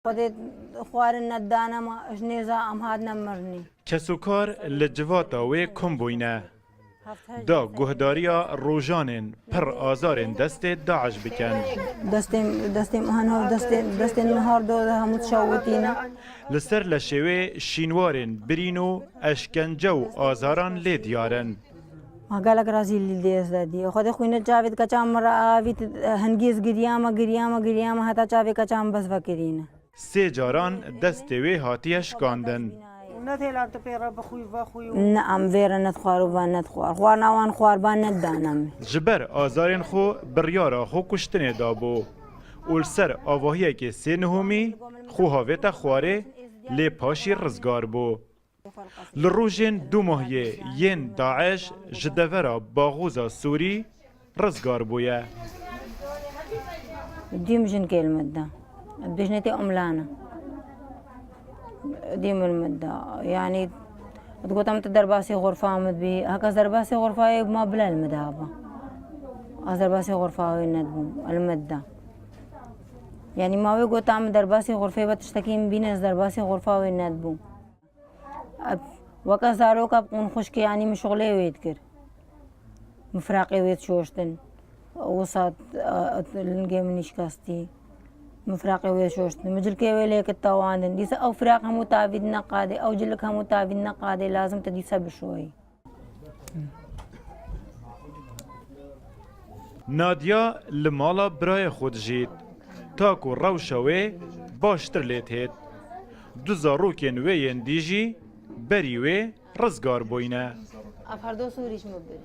خودت خوارن ندانم اجنیزا ام هاد نمرنی کسوکار لجواتا وی کم بوینه دا گهداریا روژانین پر آزارین دست داعش بکن دستیم هنو دست نهار دو هموت شاوتینا لسر لشوه شینوارین برینو اشکنجه و آزاران لیدیارن مقالك راسي اللي ديس دادي خود خوينا جاوید کچام راویت هنگیز گریاما هتا جاوید کچام بس فکرینه سه جاران دست وی هاتی اشکاندن نعم ویرا ندخوار و ندخوار خوار نوان خوار بان ندانم جبر آزارین خو بریارا خو کشتنه دابو اول سر آواهیه که سه نهومی خو هاویتا خواره لی پاشی رزگار بو لروجین دو ماهیه ین داعش جدورا باغوزا سوری رزگار بویه ديم جن كلمة بجنتي أملانا ديم المدة يعني تقول تم تدرباسي غرفة مد بي هكذا درباسي غرفة ما بلا المدابة درباسي غرفة ويندبم المدة يعني ما يقول تعم درباسي غرفة بتشتكي بينس درباسي غرفة ويندبم وكسارو كابون خشكي يعني مشغلي ويذكر مفراقي ويت شوشتن وسط الجيمنيش كاستي مفراقي ويشوشتن مجلكي ويليك التواندن ديس او فراق هم متعبد نقادي او جلك هم متعبد نقادي لازم تديسها بشوي نادیا لمالا برای خود جید تاکو روشوی باشتر لیت هید دو زاروکین وین دیجی بری وی رزگار بوینه افردو سوریش مبری